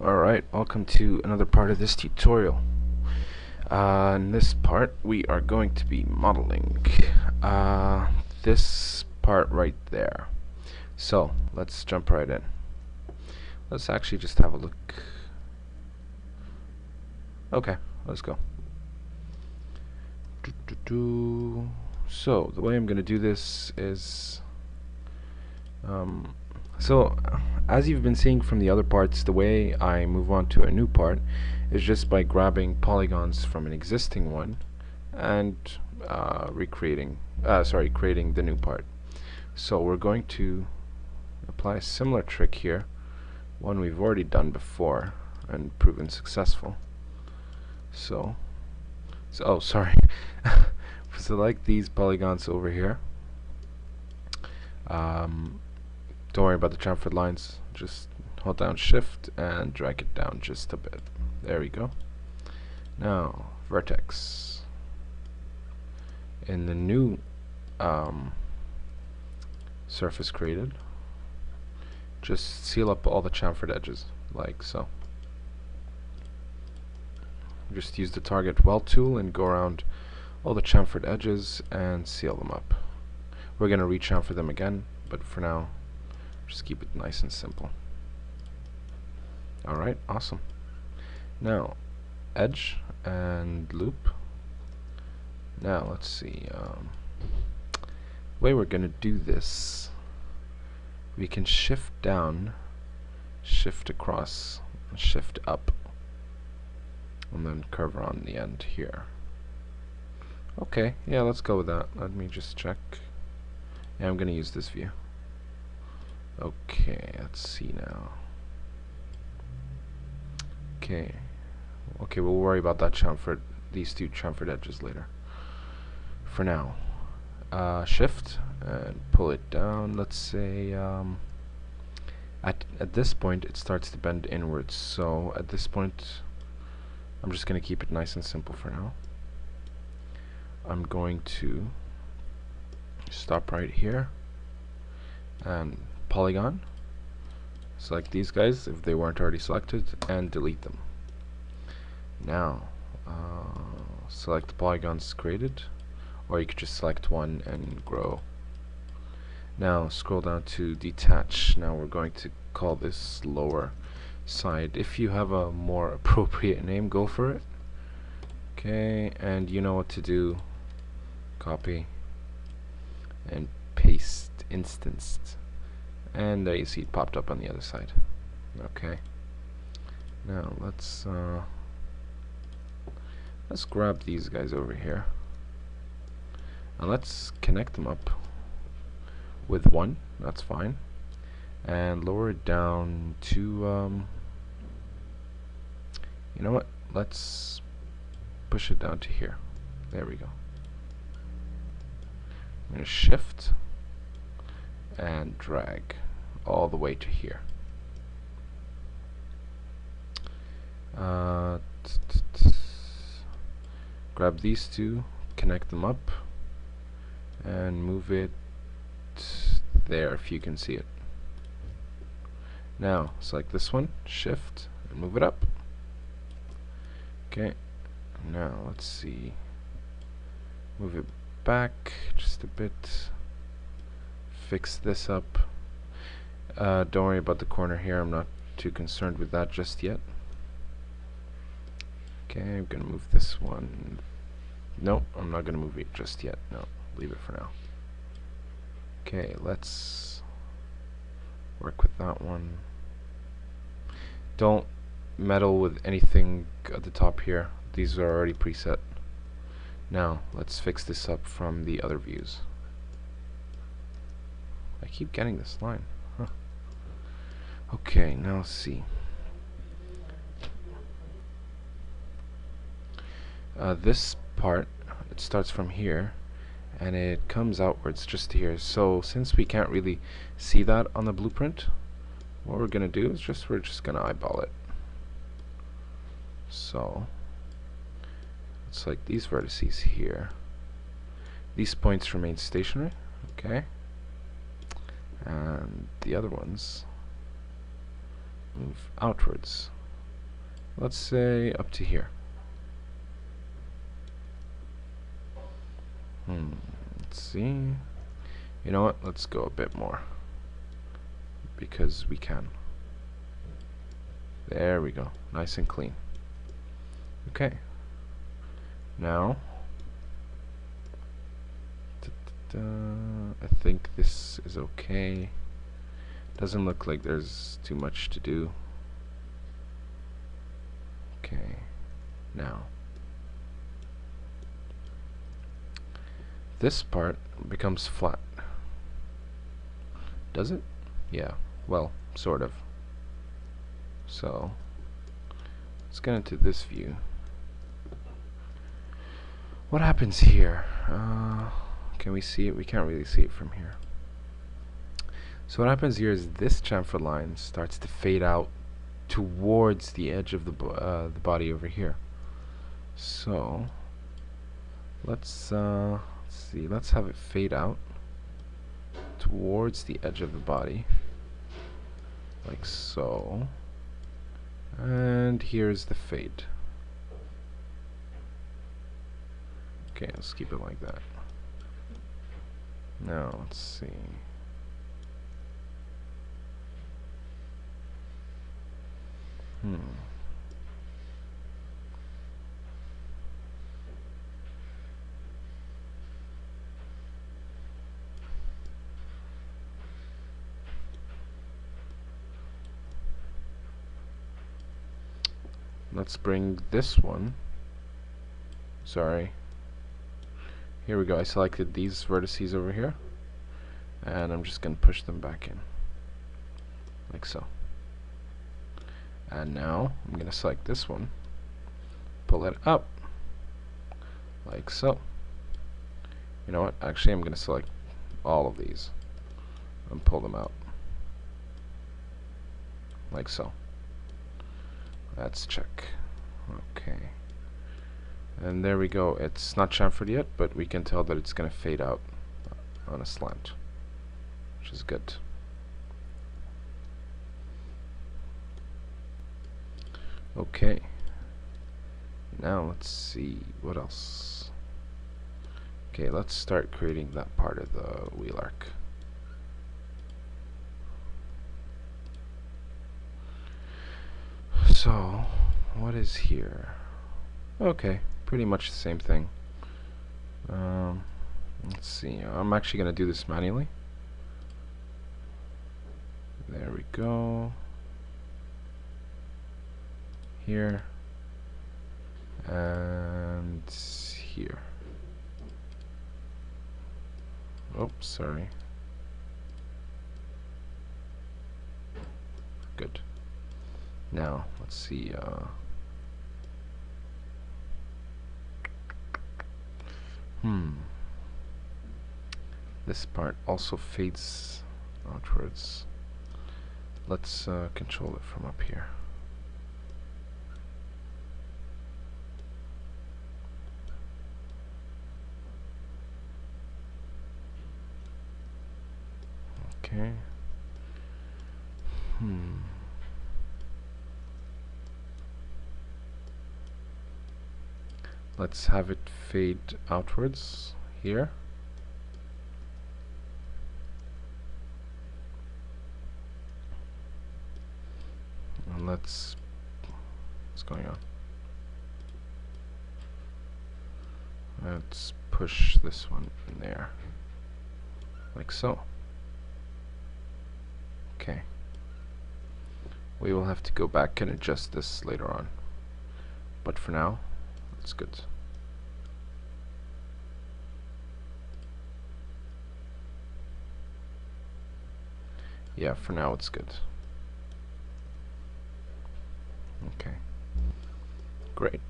Alright, welcome to another part of this tutorial. In this part, we are going to be modeling this part right there. So, let's jump right in. Let's actually just have a look. Okay, let's go. So, the way I'm going to do this is... So, as you've been seeing from the other parts, the way I move on to a new part is just by grabbing polygons from an existing one and creating the new part. So we're going to apply a similar trick here, one we've already done before and proven successful. So oh, sorry. Select these polygons over here. Don't worry about the chamfered lines, just hold down shift and drag it down just a bit. There we go. Now, vertex. In the new surface created, just seal up all the chamfered edges, like so. Just use the target weld tool and go around all the chamfered edges and seal them up. We're going to rechamfer them again, but for now, just keep it nice and simple. Alright, awesome. Now, edge and loop. Now, let's see. The way we're going to do this, we can shift down, shift across, shift up, and then curve around the end here. Okay, yeah, let's go with that. Let me just check. Yeah, I'm going to use this view. Okay, let's see now. Okay, we'll worry about that these two chamfered edges later. For now, shift and pull it down. Let's say at this point it starts to bend inwards. So at this point, I'm just going to keep it nice and simple for now. I'm going to stop right here and polygon, select these guys if they weren't already selected, and delete them. Now select the polygons created, or you could just select one and grow. Now scroll down to detach. Now we're going to call this lower side. If you have a more appropriate name, go for it. Okay, and you know what to do. Copy and paste instanced. And there you see it popped up on the other side. Okay. Now let's grab these guys over here and let's connect them up with one. That's fine. And lower it down to you know what? Let's push it down to here. There we go. I'm going to shift and drag all the way to here. Grab these two, connect them up, and move it there if you can see it. Now select this one, shift, and move it up. Okay, now let's see. Move it back just a bit. Fix this up. Don't worry about the corner here, I'm not too concerned with that just yet. Okay, I'm gonna move this one. Nope, I'm not gonna move it just yet. No, leave it for now. Okay, let's work with that one. Don't meddle with anything at the top here. These are already preset. Now, let's fix this up from the other views. I keep getting this line. Huh. Okay, now let's see. This part, it starts from here and it comes outwards just here. So since we can't really see that on the blueprint, what we're gonna do is we're just gonna eyeball it. So it's like these vertices here. These points remain stationary, okay? And the other ones move outwards. Let's say up to here. Let's see. You know what? Let's go a bit more. Because we can. There we go. Nice and clean. Okay. Now, I think this is okay. Doesn't look like there's too much to do. Okay. Now, this part becomes flat. Does it? Yeah. Well, sort of. So, let's get into this view. What happens here? Can we see it? We can't really see it from here. So what happens here is this chamfer line starts to fade out towards the edge of the body over here. So let's see. Let's have it fade out towards the edge of the body, like so. And here's the fade. Okay, let's keep it like that. Now, let's see. Let's bring this one. Sorry. Here we go. I selected these vertices over here, and I'm just going to push them back in, like so. And now I'm going to select this one, pull it up, like so. You know what? Actually, I'm going to select all of these and pull them out, like so. Let's check. Okay. And there we go. It's not chamfered yet, but we can tell that it's going to fade out on a slant, which is good. Okay. Now let's see what else. Okay, let's start creating that part of the wheel arc. So, what is here? Okay, pretty much the same thing. Let's see. I'm actually going to do this manually. There we go. Here. And here. Oops, sorry. Good. Now, let's see. This part also fades outwards. Let's control it from up here. Okay. Let's have it fade outwards here. And what's going on? Let's push this one in there, like so. Okay. We will have to go back and adjust this later on, but for now, it's good. Yeah, for now it's good. Okay. Great.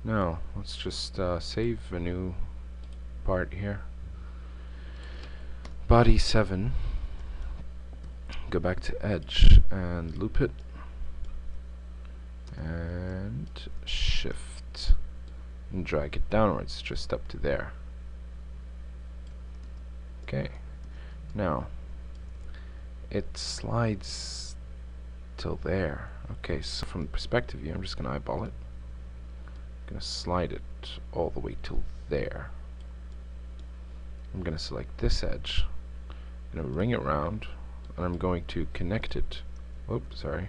Now, let's just save a new part here. Body 7. Go back to edge and loop it. And shift. And drag it downwards, just up to there. Okay. Now, it slides till there. Okay, so from the perspective view, I'm just going to eyeball it. I'm going to slide it all the way till there. I'm going to select this edge. I'm going to ring it round, and I'm going to connect it. Oops, sorry.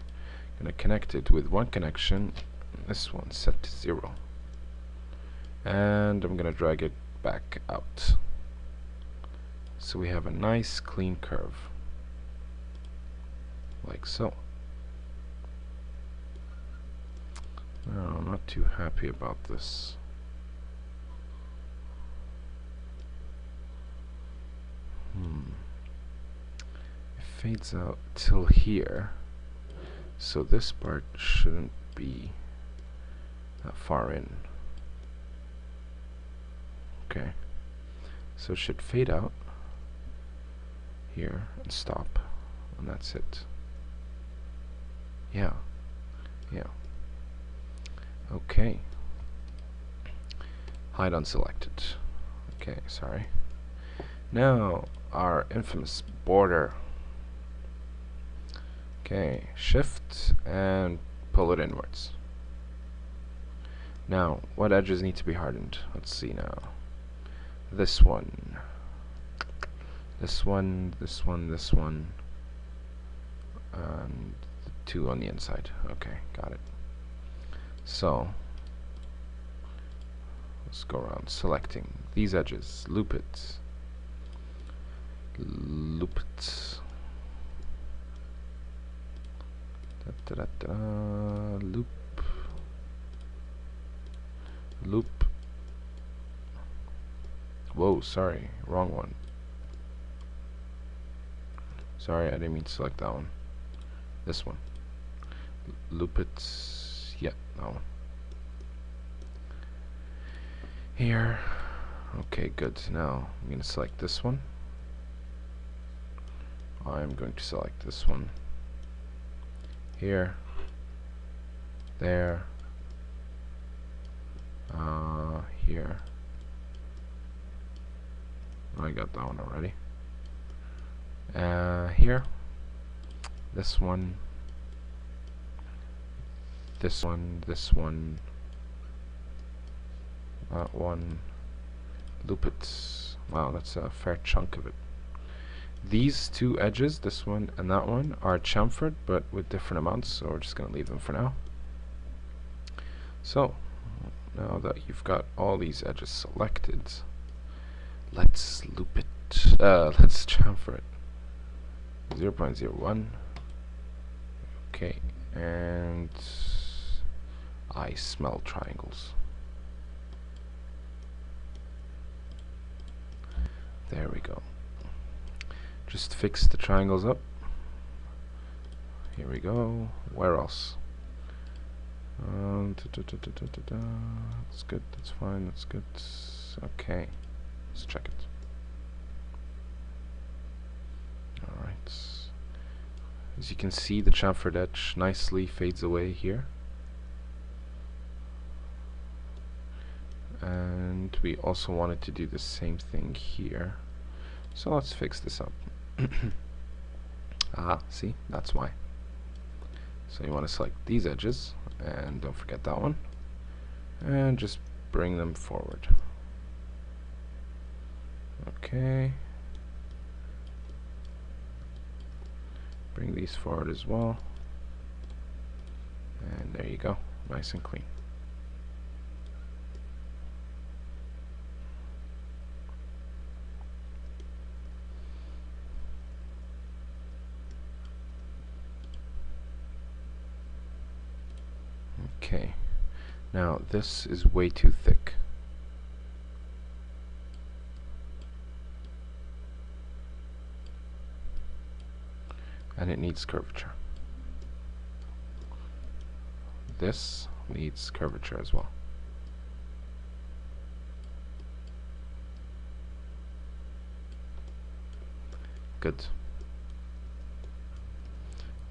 I'm going to connect it with one connection. This one set to 0. And I'm going to drag it back out. So we have a nice clean curve. Like so. No, I'm not too happy about this. It fades out till here. So this part shouldn't be that far in. Okay. So it should fade out here and stop. And that's it. Yeah. Yeah. Okay. Hide unselected. Okay, sorry. Now, our infamous border. Okay, shift and pull it inwards. Now, what edges need to be hardened? Let's see now. This one. This one, this one, this one. And the two on the inside. Okay, got it. So, let's go around selecting these edges. Loop it. Loop it. Da, da, da, da. Loop. Loop. Whoa, sorry, wrong one. Sorry, I didn't mean to select that one. This one. Loop it. Yeah, that one. Here. Okay, good. Now I'm going to select this one. I'm going to select this one. Here. There. Here. I got that one already. Here. This one. This one. This one. That one. Loop it. Wow, that's a fair chunk of it. These two edges, this one and that one, are chamfered but with different amounts, so we're just going to leave them for now. So, now that you've got all these edges selected, let's loop it. Let's chamfer it. 0.01. Okay, and I smell triangles. There we go. Just fix the triangles up. Here we go. Where else? That's good. That's fine. That's good. Okay. Let's check it. Alright. As you can see, the chamfered edge nicely fades away here. And we also wanted to do the same thing here. So let's fix this up. See? That's why. So you want to select these edges, and don't forget that one, and just bring them forward. Okay. Bring these forward as well. And there you go. Nice and clean. Okay, now this is way too thick. And it needs curvature. This needs curvature as well. Good.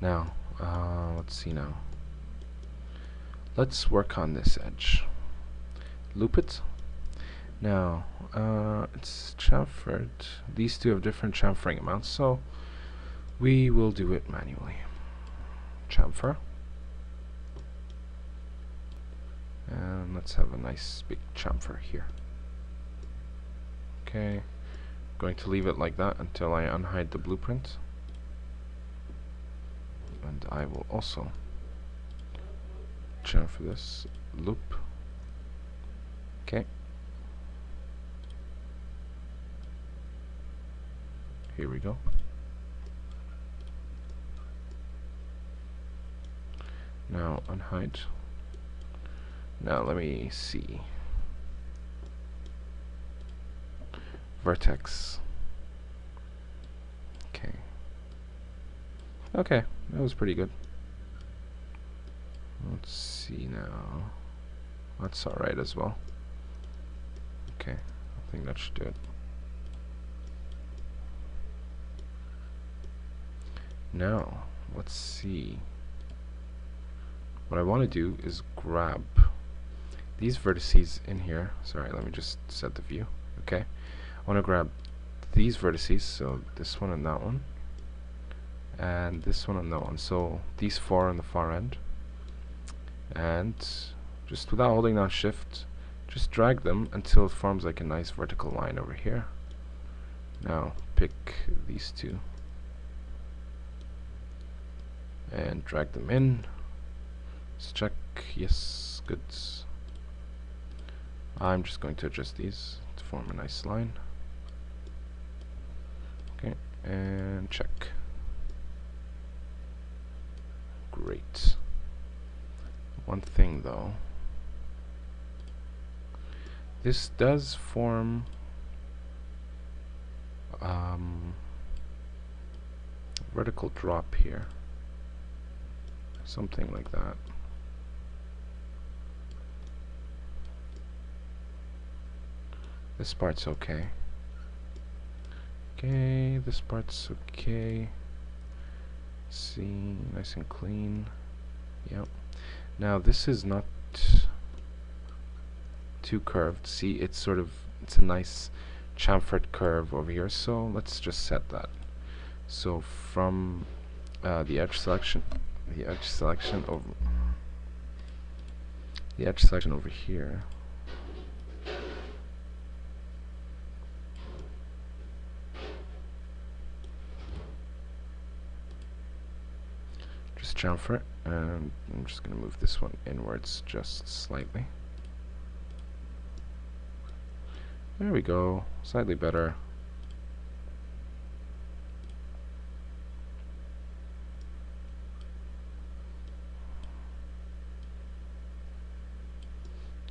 Now, let's see now. Let's work on this edge. Loop it. Now, it's chamfered. These two have different chamfering amounts, so we will do it manually. chamfer. And let's have a nice big chamfer here. Okay, going to leave it like that until I unhide the blueprint. And I will also chamfer this loop. Okay. Here we go. Now unhide. Now let me see. Vertex. Okay. Okay, that was pretty good. Let's see now. That's alright as well. Okay, I think that should do it. Now, let's see. What I want to do is grab these vertices in here. Sorry, let me just set the view. Okay, I want to grab these vertices, so this one and that one, and this one and that one. So these four on the far end, and just without holding down shift, just drag them until it forms like a nice vertical line over here. Now pick these two and drag them in. Let's check. Yes, good. I'm just going to adjust these to form a nice line. Okay, and check. Great. One thing though, this does form vertical drop here, something like that. This part's okay. Okay, this part's okay. See, nice and clean. Yep. Now this is not too curved. See, it's a nice chamfered curve over here. So let's just set that. So from the edge selection over here. Just chamfer it, and I'm just going to move this one inwards just slightly. There we go, slightly better.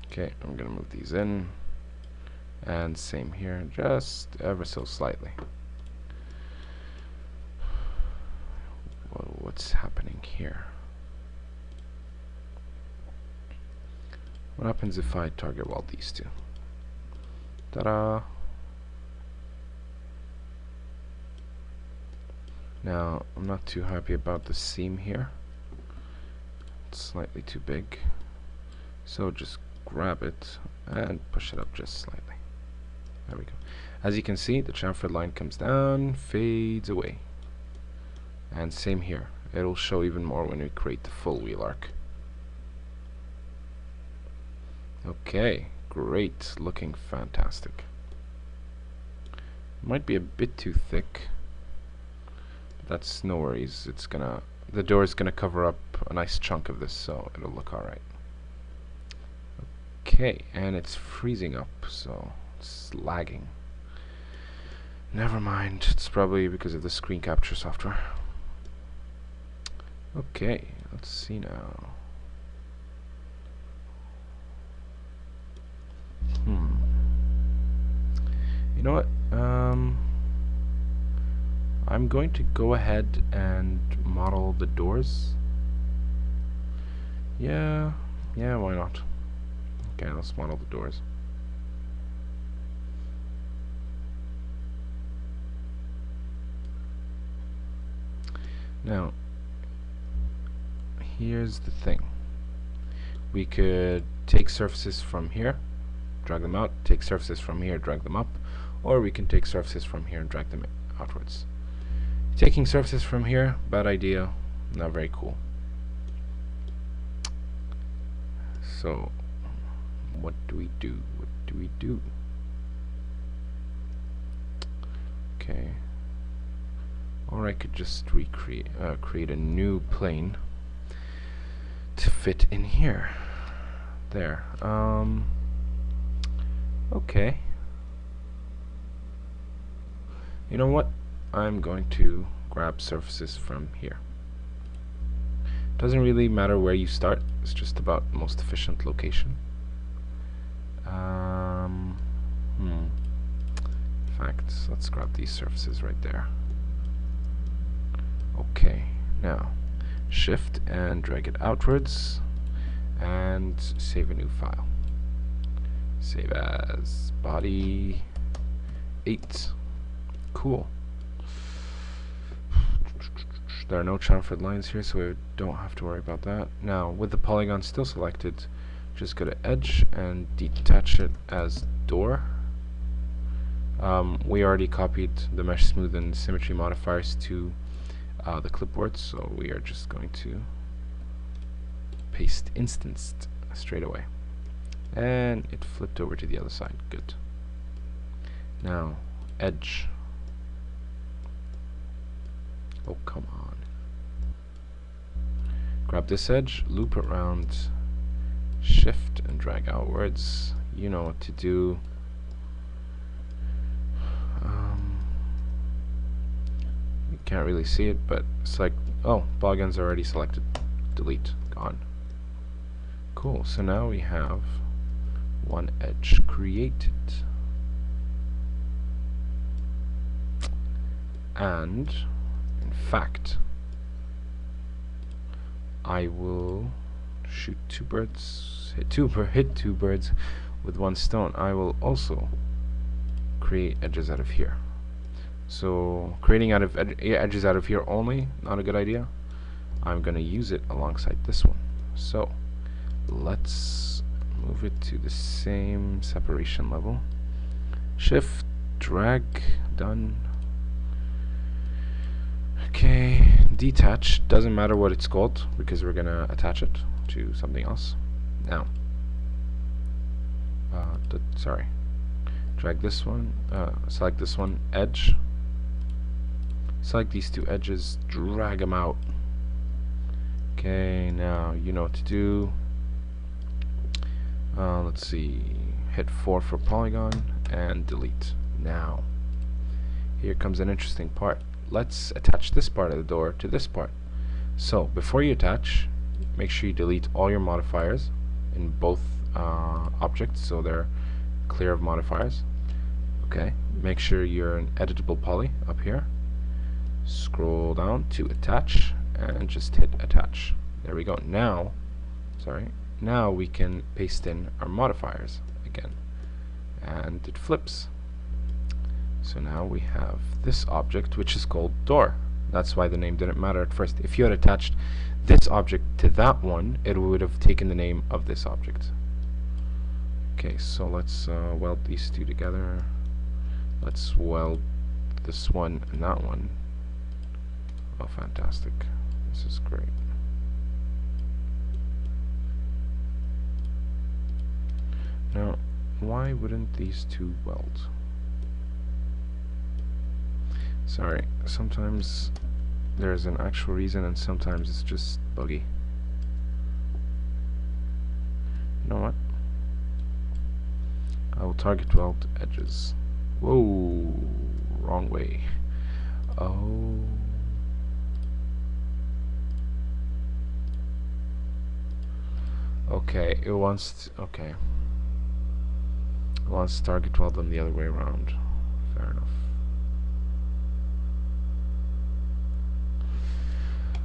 Okay, I'm going to move these in, and same here, just ever so slightly. What's happening here? What happens if I target weld these two? Ta-da! Now, I'm not too happy about the seam here. It's slightly too big. So just grab it and push it up just slightly. There we go. As you can see, the chamfered line comes down, fades away. And same here. It'll show even more when we create the full wheel arc. Okay, great, looking fantastic. Might be a bit too thick, but that's no worries. The door is gonna cover up a nice chunk of this, so it'll look alright. Okay, and it's freezing up, so it's lagging. Never mind, it's probably because of the screen capture software. Okay, let's see now. You know what? I'm going to go ahead and model the doors. Yeah, why not? Okay, let's model the doors. Now, here's the thing. We could take surfaces from here, drag them out, take surfaces from here, drag them up, or we can take surfaces from here and drag them outwards. Taking surfaces from here, bad idea, not very cool. So what do we do? What do we do? Okay. Or I could just create a new plane to fit in here. There. Okay. You know what? I'm going to grab surfaces from here. Doesn't really matter where you start. It's just about most efficient location. In fact, let's grab these surfaces right there. Okay. Now, shift and drag it outwards, and save a new file. Save as body 8. Cool. There are no chamfered lines here, so we don't have to worry about that. Now, with the polygon still selected, just go to edge and detach it as door. We already copied the mesh smooth and symmetry modifiers to the clipboard, so we are just going to paste instanced straight away. And it flipped over to the other side. Good. Now, edge. Oh, come on. Grab this edge, loop around, shift and drag outwards. You know what to do. You can't really see it, but it's like, oh, polygons are already selected. Delete. Gone. Cool. So now we have one edge created. And in fact, I will shoot two birds, hit two birds with one stone. I will also create edges out of here. So creating out of edges out of here only, not a good idea. I'm going to use it alongside this one. So let's move it to the same separation level. Shift, drag, done. Okay, detach, doesn't matter what it's called because we're gonna attach it to something else. Now, sorry, drag this one, select this one, edge, select these two edges, drag them out. Okay, now you know what to do. Let's see, hit 4 for polygon and delete. Now, here comes an interesting part. Let's attach this part of the door to this part. So before you attach, make sure you delete all your modifiers in both objects so they're clear of modifiers. Okay, make sure you're in editable poly up here. Scroll down to attach and just hit attach. There we go. Now, now we can paste in our modifiers again, and it flips. So now we have this object, which is called door. That's why the name didn't matter at first. If you had attached this object to that one, it would have taken the name of this object. Okay, so let's weld these two together. Let's weld this one and that one. Oh, fantastic. This is great. Now, why wouldn't these two weld? Sorry, sometimes there's an actual reason and sometimes it's just buggy. You know what? I will target weld edges. Whoa, wrong way. Oh. Okay, it wants to, okay. It wants to target weld them the other way around. Fair enough.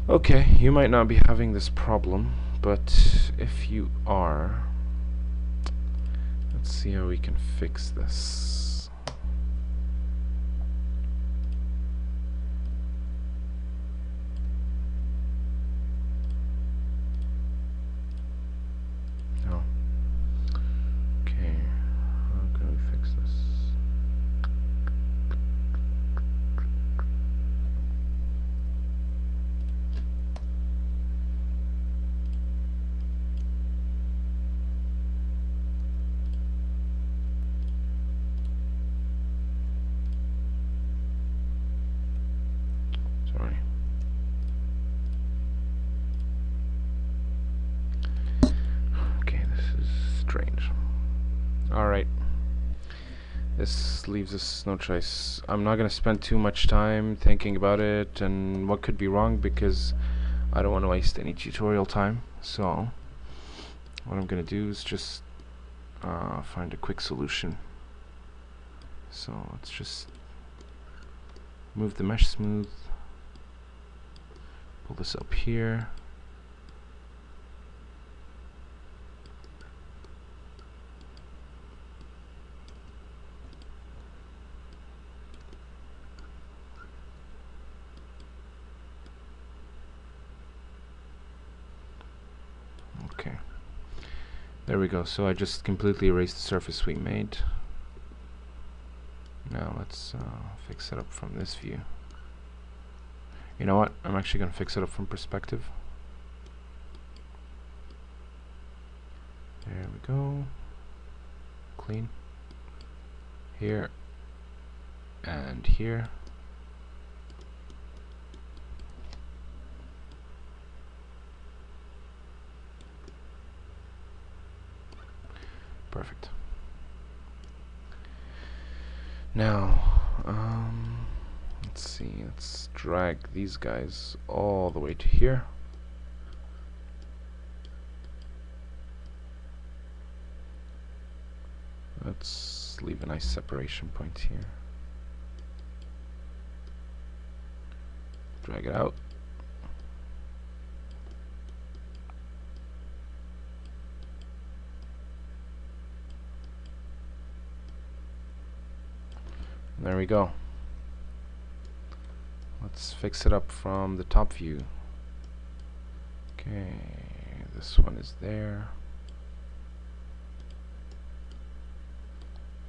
Okay, you might not be having this problem, but if you are, let's see how we can fix this. No. Okay, how can we fix this? strange. Alright. This leaves us no choice. I'm not going to spend too much time thinking about it and what could be wrong, because I don't want to waste any tutorial time. So what I'm going to do is just find a quick solution. So let's just move the mesh smooth, pull this up here. Okay, there we go. So I just completely erased the surface we made. Now let's fix it up from this view. You know what? I'm actually going to fix it up from perspective. There we go. Clean. Here. And here. Perfect. Now, let's see, let's drag these guys all the way to here. Let's leave a nice separation point here. Drag it out. There we go. Let's fix it up from the top view. Okay, this one is there.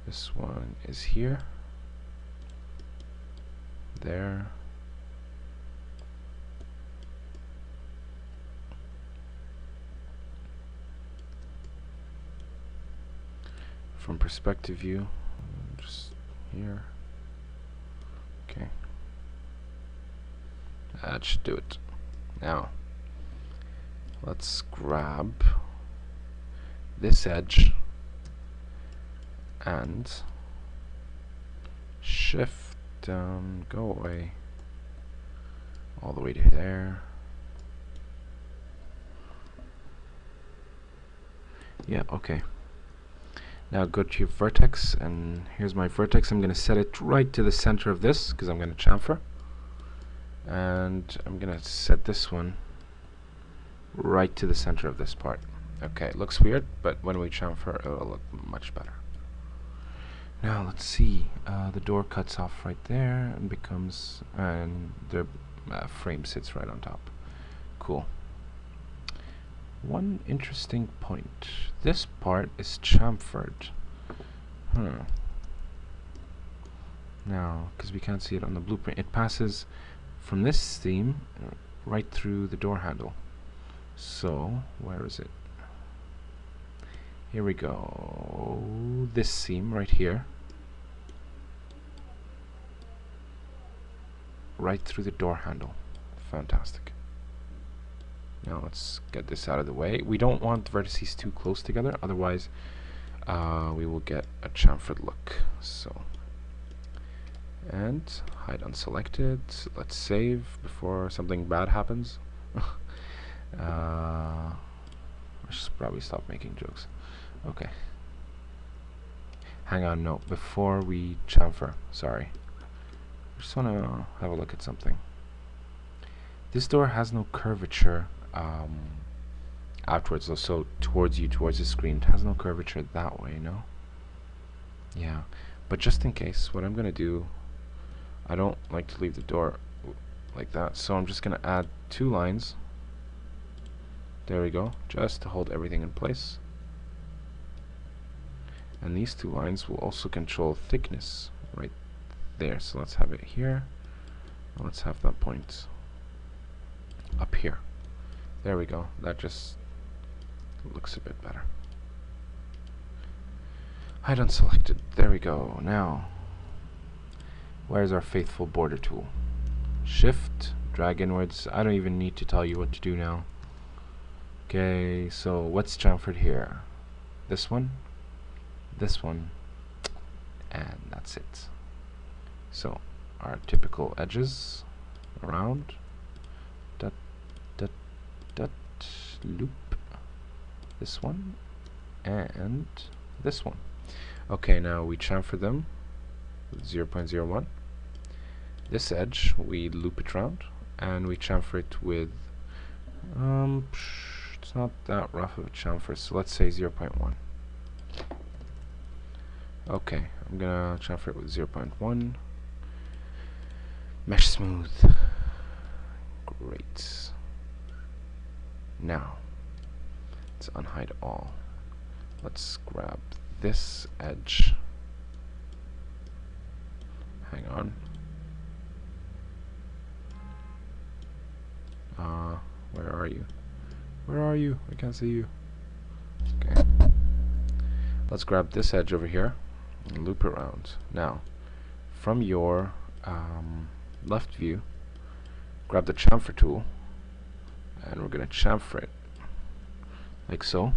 This one is here. There. From perspective view, just here. Okay, that should do it. Now let's grab this edge and shift down, go away all the way to there. Yeah, okay. Now go to your vertex, and here's my vertex. I'm going to set it right to the center of this because I'm going to chamfer, and I'm going to set this one right to the center of this part. Okay, it looks weird, but when we chamfer it'll look much better. Now let's see, the door cuts off right there and becomes, and the frame sits right on top. Cool. One interesting point. This part is chamfered. Now, because we can't see it on the blueprint, it passes from this seam right through the door handle. So, where is it? Here we go. This seam right here. Right through the door handle. Fantastic. Now let's get this out of the way. We don't want the vertices too close together, otherwise we will get a chamfered look. So, and hide unselected. Let's save before something bad happens. I should probably stop making jokes. Okay. Hang on, no, before we chamfer, sorry. I just want to have a look at something. This door has no curvature outwards, so towards you, towards the screen. It has no curvature that way, no? Yeah, but just in case, what I'm going to do, I don't like to leave the door like that, so I'm just going to add 2 lines. There we go, just to hold everything in place. And these 2 lines will also control thickness right there. So let's have it here, and let's have that point up here. There we go, that just looks a bit better. Hide unselected, there we go. Now, where's our faithful border tool? Shift, drag inwards. I don't even need to tell you what to do now. Okay, so what's chamfered here? this one, and that's it. So our typical edges around, dot, dot, dot, loop, this one, and this one. Okay, now we chamfer them with 0.01. This edge, we loop it around, and we chamfer it with, it's not that rough of a chamfer, so let's say 0.1. Okay, I'm gonna chamfer it with 0.1. Mesh smooth. Great. Now, let's unhide all. Let's grab this edge. Hang on. Where are you? Where are you? I can't see you. Okay. Let's grab this edge over here and loop around. Now, from your left view, grab the chamfer tool, and we're going to chamfer it like so.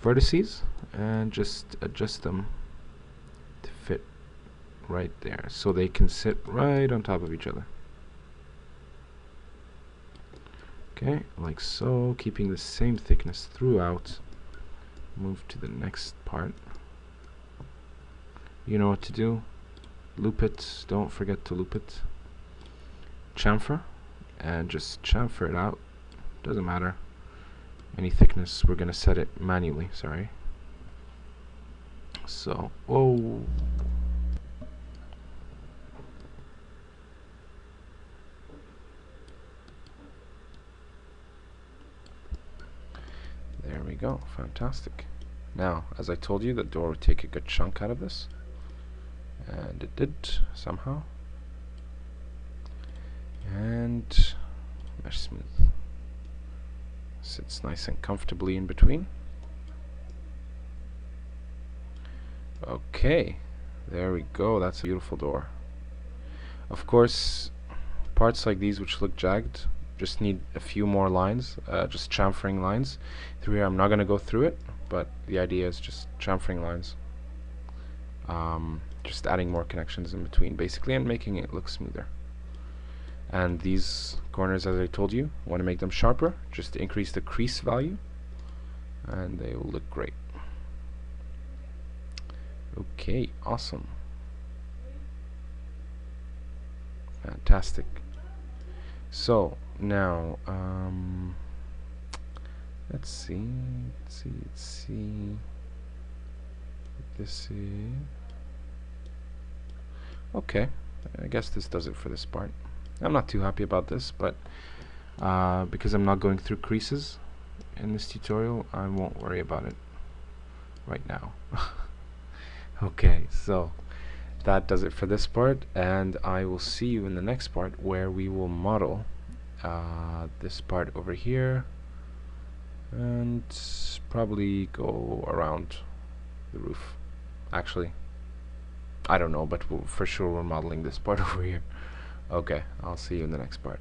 Vertices, and just adjust them to fit right there so they can sit right on top of each other. Okay, like so, keeping the same thickness throughout. Move to the next part. You know what to do. Loop it, don't forget to loop it. Chamfer, and just chamfer it out. Doesn't matter. Any thickness, we're gonna set it manually, sorry. So, whoa. There we go, fantastic. Now, as I told you, the door would take a good chunk out of this, and it did somehow. And mesh smooth. Sits nice and comfortably in between. Okay, there we go, that's a beautiful door. Of course, parts like these which look jagged just need a few more lines, just chamfering lines through here. I'm not going to go through it, but the idea is just chamfering lines, just adding more connections in between basically and making it look smoother. And these corners, as I told you, want to make them sharper, just to increase the crease value, and they will look great. Okay, awesome. Fantastic. So now, let's see. This is okay. I guess this does it for this part. I'm not too happy about this, but because I'm not going through creases in this tutorial, I won't worry about it right now. Okay, so that does it for this part, and I will see you in the next part where we will model this part over here and probably go around the roof. Actually, I don't know, but for sure we're modeling this part over here. Okay, I'll see you in the next part.